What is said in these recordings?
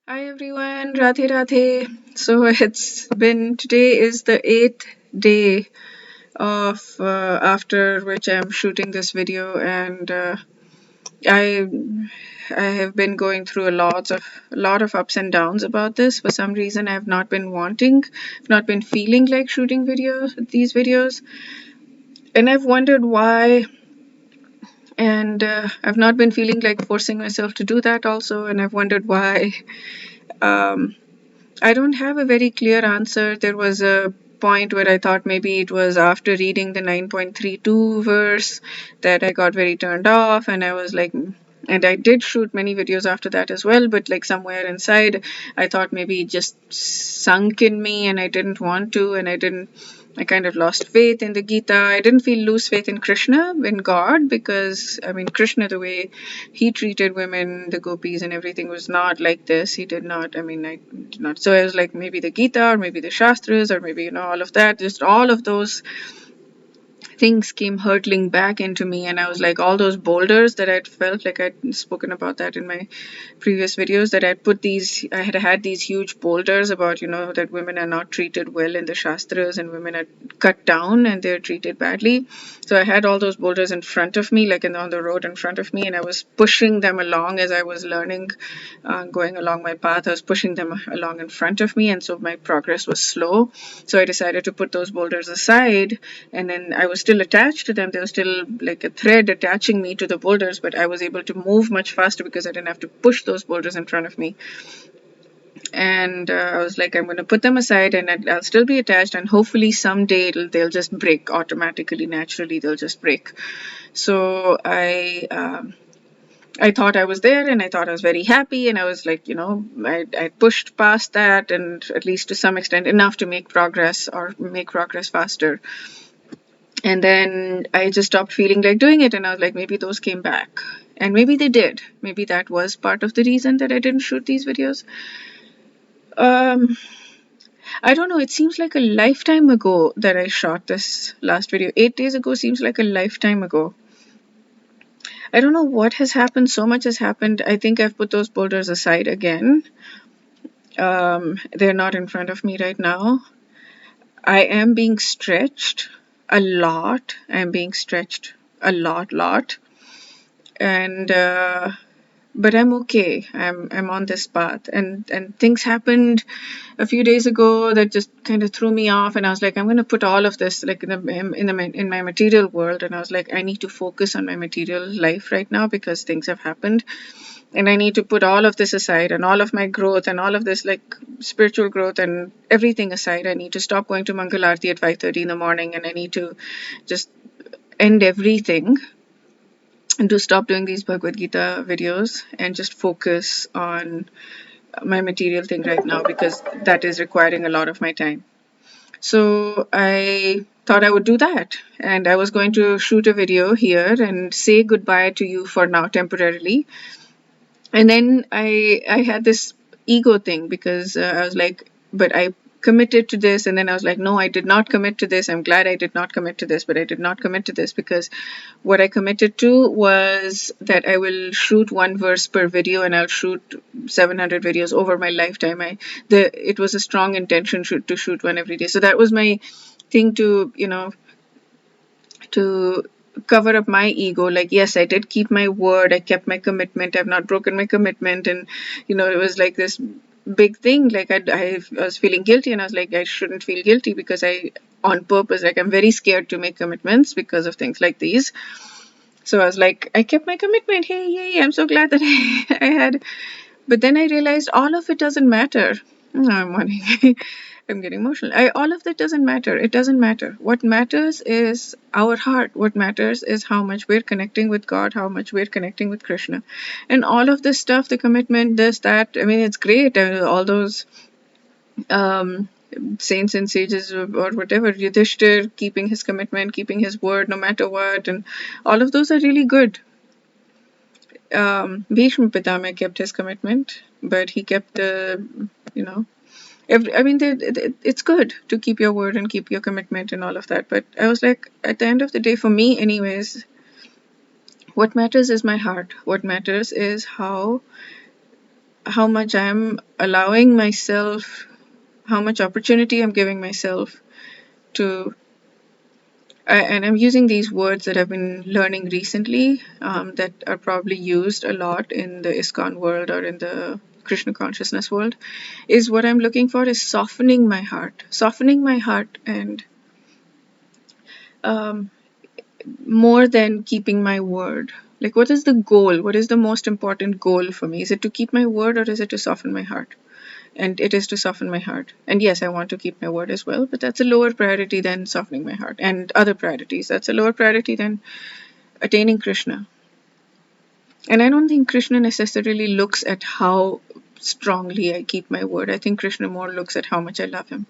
Hi everyone, Radhe Radhe. So today is the 8th day of after which I'm shooting this video, and I I have been going through a lot of ups and downs about this. For some reason, I've not been not been feeling like shooting these videos, and I've wondered why. And I've not been feeling like forcing myself to do that also, and I've wondered why. Um, I don't have a very clear answer. There was a point where I thought maybe it was after reading the 9.32 verse that I got very turned off, and I was like, and I did shoot many videos after that as well, but like somewhere inside, I thought maybe it just sunk in me and I didn't want to, and I kind of lost faith in the Gita. I didn't feel lose faith in Krishna, in God, because I mean, Krishna, the way he treated women, the gopis, and everything was not like this. He did not, I mean, I did not. So I was like, maybe the Gita, or maybe the Shastras, or maybe, all of that, just all of those things came hurtling back into me, and I was like, all those boulders that I'd felt like I'd spoken about that in my previous videos, that I had had these huge boulders about, that women are not treated well in the Shastras, and women are cut down and they're treated badly. So I had all those boulders in front of me, like on the road in front of me, and I was pushing them along as I was learning, going along my path. I was pushing them along in front of me, and so my progress was slow. So I decided to put those boulders aside, and then I was still attached to them. There was still like a thread attaching me to the boulders, but I was able to move much faster because I didn't have to push those boulders in front of me. And I was like, I'm going to put them aside, and I'll still be attached, and hopefully someday they'll just break automatically, naturally. They'll just break. So I thought I was there, and I thought I was very happy, and I was like, I pushed past that, and at least to some extent enough to make progress, or make progress faster. And then I just stopped feeling like doing it, and I was like, maybe those came back. And maybe they did. Maybe that was part of the reason that I didn't shoot these videos. Um, I don't know. It seems like a lifetime ago that I shot this last video. 8 days ago seems like a lifetime ago. I don't know what has happened. So much has happened. I think I've put those boulders aside again. They're not in front of me right now. I am being stretched a lot. I'm being stretched a lot. And but I'm okay. I'm on this path, and things happened a few days ago that just kind of threw me off, and I was like, I'm going to put all of this like in my material world, and I was like, I need to focus on my material life right now because things have happened, and I need to put all of this aside, and all of my growth, and all of this like spiritual growth and everything aside. I need to stop going to Mangal Aarti at 5:30 in the morning, and I need to just end everything and to stop doing these Bhagavad Gita videos and just focus on my material thing right now, because that is requiring a lot of my time. So I thought I would do that, and I was going to shoot a video here and say goodbye to you for now temporarily. And then I had this ego thing, because I was like, but I committed to this, and then I was like, no, I did not commit to this. I'm glad I did not commit to this, but I did not commit to this because what I committed to was that I will shoot one verse per video, and I'll shoot 700 videos over my lifetime. It was a strong intention to shoot one every day. So that was my thing, to cover up my ego. Like, yes, I did keep my word. I kept my commitment. I've not broken my commitment. And, it was like this big thing. Like, I was feeling guilty, and I was like, I shouldn't feel guilty, because on purpose, like, I'm very scared to make commitments because of things like these. So I was like, I kept my commitment. Hey, yay, I'm so glad that I had. But then I realized all of it doesn't matter. I'm wanting. I'm getting emotional. All of that doesn't matter. It doesn't matter. What matters is our heart. What matters is how much we're connecting with God, how much we're connecting with Krishna. And all of this stuff, the commitment, this, that, I mean, it's great. All those um, saints and sages, or whatever, Yudhishthir keeping his commitment, keeping his word no matter what, and all of those are really good. Bhishma Pitama kept his commitment, but he kept the, it's good to keep your word and keep your commitment and all of that. But I was like, at the end of the day, for me anyways, what matters is my heart. What matters is how how much I'm allowing myself, how much opportunity I'm giving myself to, and I'm using these words that I've been learning recently, that are probably used a lot in the ISKCON world or in the Krishna consciousness world, is what I'm looking for is softening my heart, and um, more than keeping my word. Like, what is the goal? What is the most important goal for me? Is it to keep my word, or is it to soften my heart? And it is to soften my heart. And yes, I want to keep my word as well, but that's a lower priority than softening my heart and other priorities. That's a lower priority than attaining Krishna. And I don't think Krishna necessarily looks at how strongly I keep my word. I think Krishna more looks at how much I love him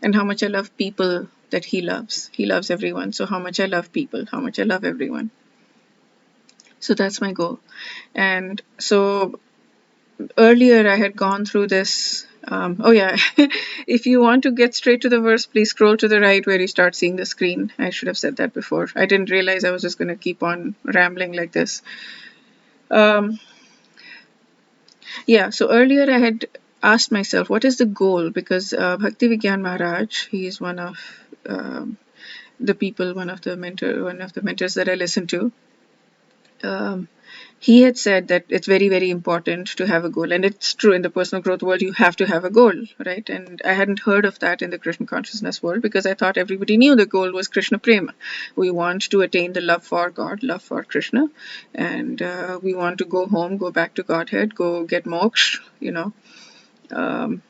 and how much I love people that he loves. He loves everyone. So how much I love people, how much I love everyone. So that's my goal. And so earlier I had gone through this. Oh yeah, if you want to get straight to the verse, please scroll to the right where you start seeing the screen. I should have said that before. I didn't realize I was just going to keep on rambling like this. Yeah, so earlier I had asked myself, what is the goal? Because Bhakti Vigyan Maharaj, he is one of the people, one of the mentors that I listen to. He had said that it's very, very important to have a goal. And it's true, in the personal growth world, you have to have a goal, right? And I hadn't heard of that in the Krishna consciousness world because I thought everybody knew the goal was Krishna Prema. We want to attain the love for God, love for Krishna. And we want to go home, go back to Godhead, go get moksha,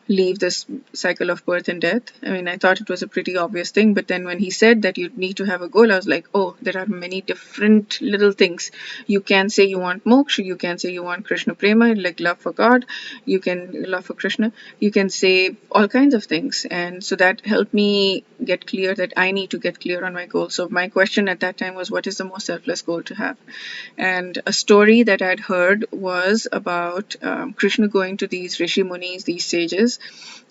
leave this cycle of birth and death. I mean, I thought it was a pretty obvious thing, but then when he said that you need to have a goal, I was like, oh, there are many different little things. You can say you want moksha, you can say you want Krishna Prema, like love for God, you can love for Krishna, you can say all kinds of things. And so that helped me get clear that I need to get clear on my goal. So my question at that time was, what is the most selfless goal to have? And a story that I'd heard was about Krishna going to these Rishi Munis, these sages,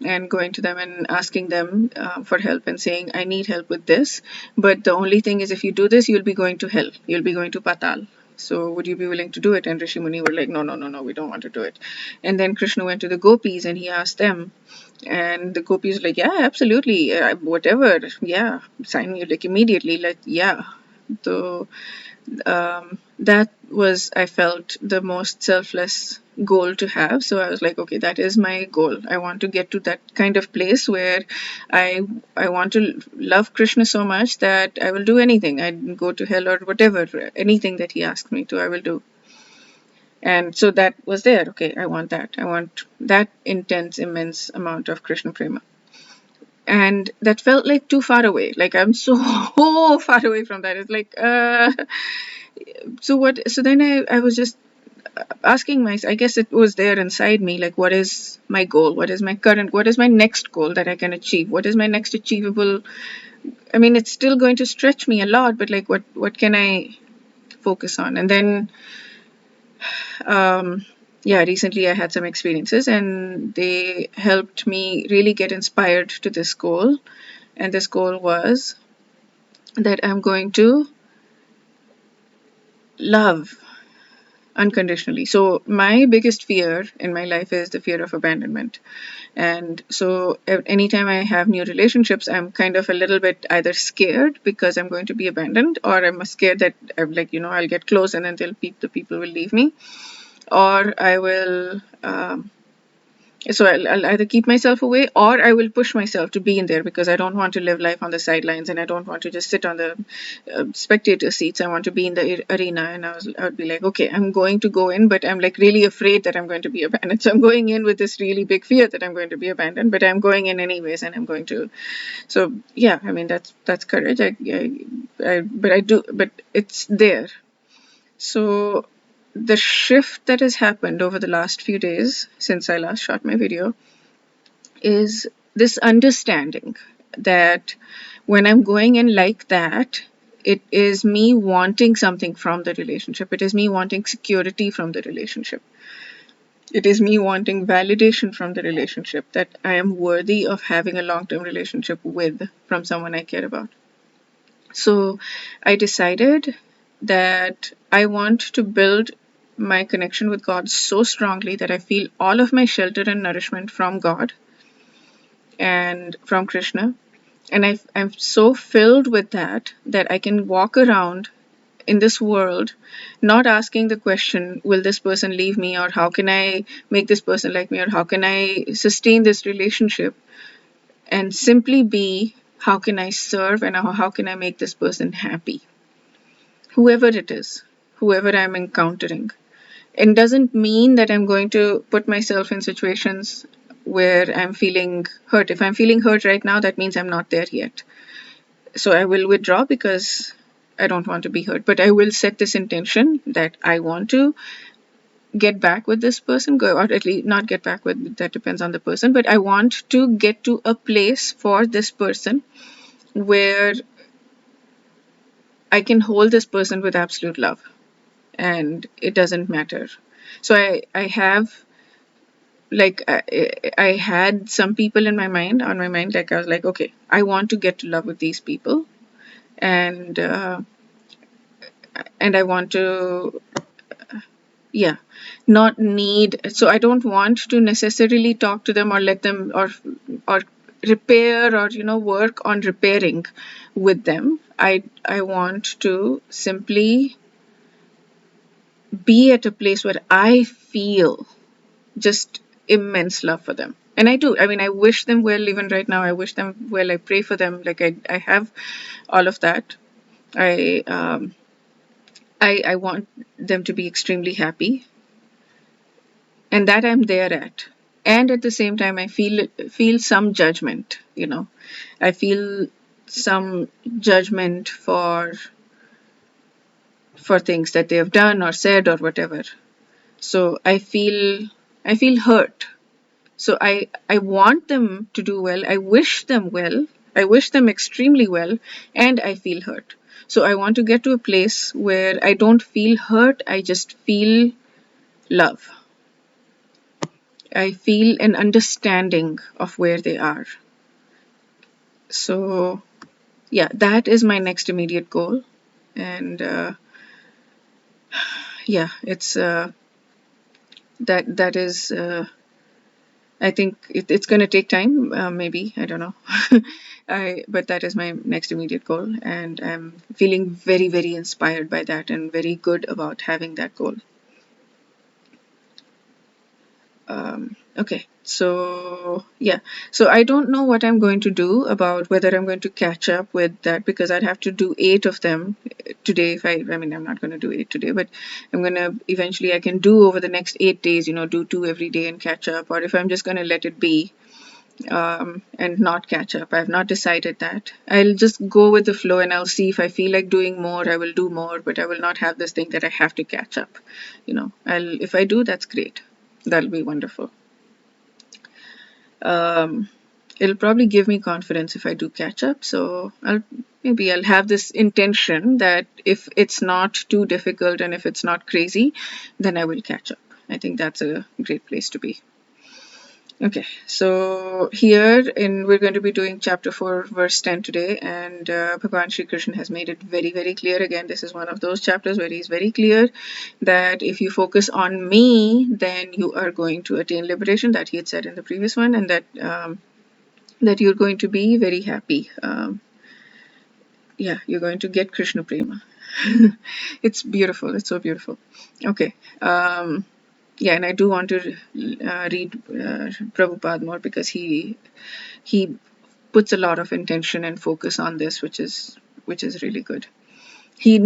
and going to them and asking them for help and saying, I need help with this. But the only thing is, if you do this, you'll be going to hell. You'll be going to Patal. So would you be willing to do it? And Rishi Muni were like, no, no, no, no, we don't want to do it. And then Krishna went to the gopis and he asked them. And the gopis were like, yeah, absolutely. Whatever. Yeah. Sign me like immediately. Like, yeah. So that was, I felt, the most selfless goal to have. So I was like, okay, that is my goal. I want to get to that kind of place where I want to love Krishna so much that I will do anything. I'd go to hell or whatever, anything that he asked me to, I will do. And so that was there. Okay, I want that. I want that intense, immense amount of Krishna Prema. And that felt like too far away. Like I'm so far away from that. It's like, so what? So then I was just asking myself, I guess it was there inside me, like, what is my goal? What is my next goal that I can achieve? What is my next achievable? I mean, it's still going to stretch me a lot, but like, what can I focus on? And then, yeah, recently I had some experiences and they helped me really get inspired to this goal. And this goal was that I'm going to love unconditionally. So my biggest fear in my life is the fear of abandonment. And so anytime I have new relationships, I'm kind of a little bit either scared because I'm going to be abandoned, or I'm scared that I'm like, I'll get close and then the people will leave me, or I will so I'll either keep myself away or I will push myself to be in there because I don't want to live life on the sidelines and I don't want to just sit on the spectator seats. I want to be in the arena, and I would be like, okay, I'm going to go in, but I'm like really afraid that I'm going to be abandoned. So I'm going in with this really big fear that I'm going to be abandoned, but I'm going in anyways, and I'm going to. So yeah, I mean that's courage. But it's there. So the shift that has happened over the last few days since I last shot my video is this understanding that when I'm going in like that, it is me wanting something from the relationship. It is me wanting security from the relationship. It is me wanting validation from the relationship that I am worthy of having a long-term relationship with, from someone I care about. So I decided that I want to build my connection with God so strongly that I feel all of my shelter and nourishment from God and from Krishna. And I'm so filled with that I can walk around in this world not asking the question, will this person leave me, or how can I make this person like me, or how can I sustain this relationship, and simply be, how can I serve and how can I make this person happy, whoever it is, whoever I'm encountering. It doesn't mean that I'm going to put myself in situations where I'm feeling hurt. If I'm feeling hurt right now, that means I'm not there yet. So I will withdraw because I don't want to be hurt. But I will set this intention that I want to get back with this person, or at least not get back with, that depends on the person, but I want to get to a place for this person where I can hold this person with absolute love and it doesn't matter. So I have, like, I had some people in my mind, on my mind, like I was like, okay, I want to get to love with these people, and I want to, yeah, not need, so I don't want to necessarily talk to them or let them, or repair, or work on repairing with them. I want to simply be at a place where I feel just immense love for them. And I do. I mean, I wish them well. Even right now, I wish them well. I pray for them. Like, I have all of that. I I want them to be extremely happy, and that I'm there at. And at the same time, I feel some judgment. I feel some judgment for things that they have done or said or whatever. So I feel hurt. So I want them to do well. I wish them well. I wish them extremely well, and I feel hurt. So I want to get to a place where I don't feel hurt. I just feel love. I feel an understanding of where they are. So yeah, that is my next immediate goal, and yeah, it's that is. I think it's going to take time, maybe, I don't know. But that is my next immediate goal, and I'm feeling very, very inspired by that and very good about having that goal. Okay, so yeah, so I don't know what I'm going to do about whether I'm going to catch up with that, because I'd have to do 8 of them today. If I mean, I'm not going to do 8 today, but I'm going to eventually, I can do over the next 8 days, do 2 every day and catch up, or if I'm just going to let it be, and not catch up. I've not decided that. I'll just go with the flow, and I'll see if I feel like doing more, I will do more, but I will not have this thing that I have to catch up. If I do, that's great. That'll be wonderful. It'll probably give me confidence if I do catch up. So I'll have this intention that if it's not too difficult and if it's not crazy, then I will catch up. I think that's a great place to be. Okay, so we're going to be doing chapter 4, verse 10 today, and Bhagavan Sri Krishna has made it very, very clear. Again, this is one of those chapters where he's very clear that if you focus on me, then you are going to attain liberation, that he had said in the previous one, and that you're going to be very happy. Yeah, you're going to get Krishna Prema. It's beautiful. It's so beautiful. Okay. Yeah, and I do want to read Prabhupada more, because he puts a lot of intention and focus on this, which is really good. He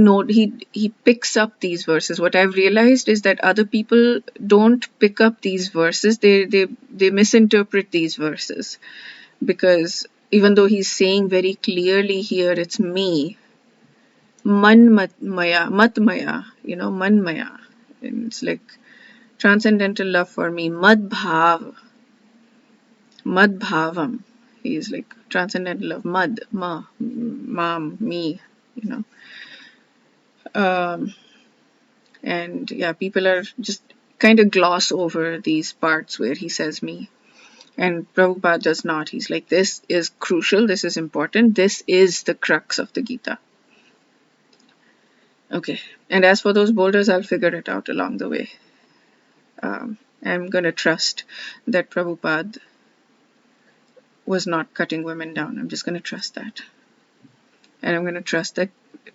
picks up these verses. What I've realized is that other people don't pick up these verses. They misinterpret these verses, because even though he's saying very clearly here, it's me, man maya, mat maya, man maya, and it's like transcendental love for me, mad bhavam. He's like transcendental love, mad, mom, me, you know. And yeah, people are just kind of gloss over these parts where he says me. And Prabhupada does not. He's like, this is crucial, this is important, this is the crux of the Gita. Okay. And as for those boulders, I'll figure it out along the way. I'm going to trust that Prabhupada was not cutting women down. I'm just going to trust that. And I'm going to trust that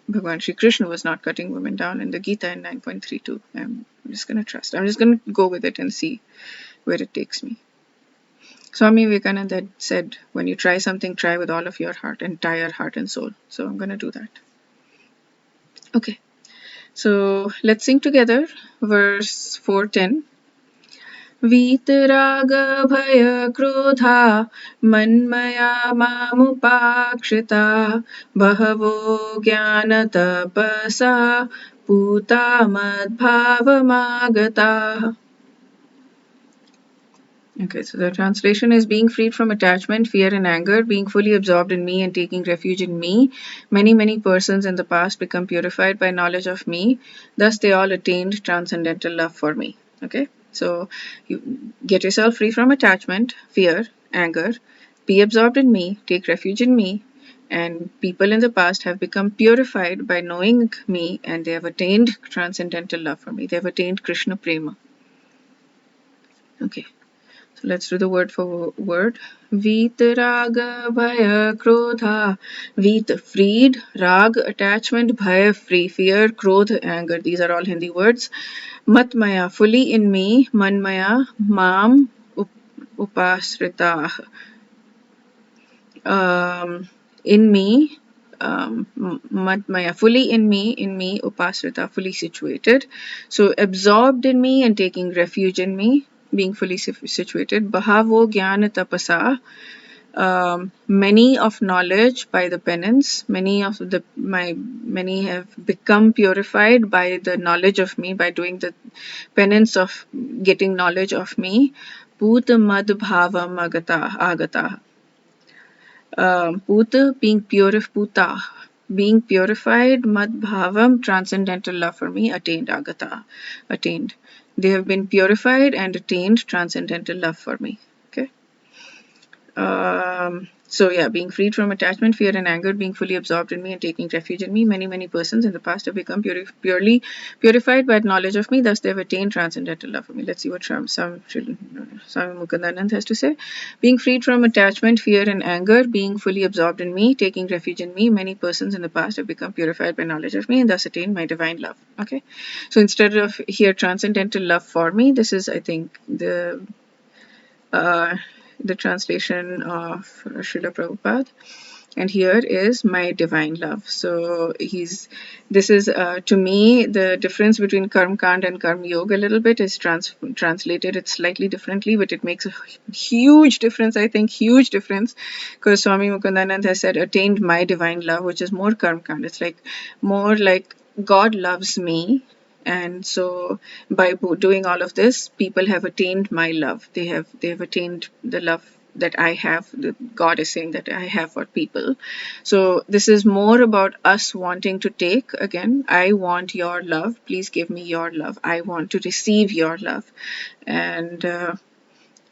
Bhagavan Sri Krishna was not cutting women down in the Gita in 9.32. I'm just going to trust. I'm just going to go with it and see where it takes me. Swami Vivekananda said, when you try something, try with all of your heart, entire heart and soul. So I'm going to do that. Okay. So let's sing together verse 410. वीतराग भय क्रोधा मन्मया मामुपाक्षिता बहवो ज्ञानतपसा पूता मद्भावमागताः. Okay, so the translation is being freed from attachment, fear and anger, being fully absorbed in me and taking refuge in me. Many persons in the past become purified by knowledge of me. Thus they all attained transcendental love for me. Okay, so you get yourself free from attachment, fear, anger, be absorbed in me, take refuge in me. And people in the past have become purified by knowing me and they have attained transcendental love for me. They have attained Krishna Prema. Okay. So let's do the word for word. Vitaraga bhaya krodha. Vit, freed. Rag, attachment. Bhaya, free. Fear. Krodh, anger. These are all Hindi words. Matmaya, fully in me. Manmaya, mam, upasrita. In me. Matmaya, fully in me, upasrita, fully situated. So absorbed in me and taking refuge in me, being fully situated. Bahavo jnana tapasa, many of knowledge by the penance, many have become purified by the knowledge of me, by doing the penance of getting knowledge of me. Puta mad bhavam agata. Puta, being being purified, mad bhavam, transcendental love for me, attained agata, attained. They have been purified and attained transcendental love for me. Okay. So yeah, being freed from attachment, fear and anger, being fully absorbed in me and taking refuge in me. Many persons in the past have become purely purified by knowledge of me. Thus they have attained transcendental love for me. Let's see what Swami Mukundanand has to say. Being freed from attachment, fear and anger, being fully absorbed in me, taking refuge in me. Many persons in the past have become purified by knowledge of me and thus attained my divine love. Okay. So instead of here transcendental love for me, this is, I think, the translation of Srila Prabhupada. And here is my divine love. So this is to me the difference between Karma Kand and Karma Yoga a little bit is translated it slightly differently, but it makes a huge difference, I think, huge difference, because Swami Mukundanand has said attained my divine love, which is more Karma Kand. It's like more like God loves me. And so by doing all of this, people have attained my love. They have attained the love that I have, that God is saying that I have for people. So this is more about us wanting to take. Again, I want your love. Please give me your love. I want to receive your love. And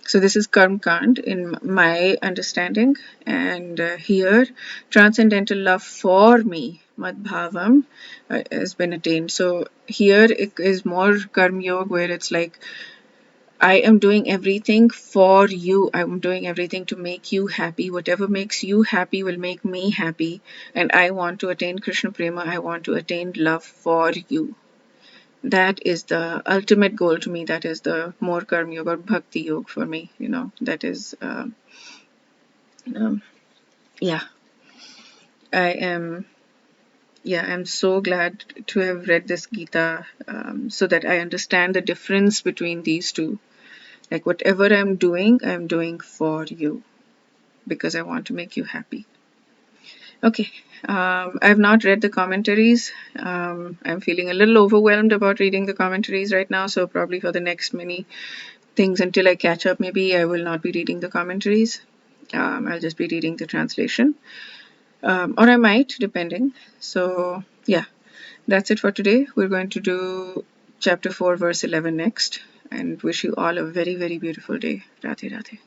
so this is Karma Kand in my understanding. And here, transcendental love for me, Madbhavam, has been attained. So here it is more Karma Yoga, where it's like, I am doing everything for you. I'm doing everything to make you happy. Whatever makes you happy will make me happy. And I want to attain Krishna Prema. I want to attain love for you. That is the ultimate goal to me. That is the more Karma Yoga or Bhakti Yoga for me. That is, yeah. I'm so glad to have read this Gita so that I understand the difference between these two. Like whatever I'm doing for you because I want to make you happy. Okay, I've not read the commentaries. I'm feeling a little overwhelmed about reading the commentaries right now, so probably for the next many things until I catch up, maybe I will not be reading the commentaries. I'll just be reading the translation. Or I might, depending. So, yeah, that's it for today. We're going to do chapter 4, verse 11 next. And wish you all a very, very beautiful day. Radhe Radhe.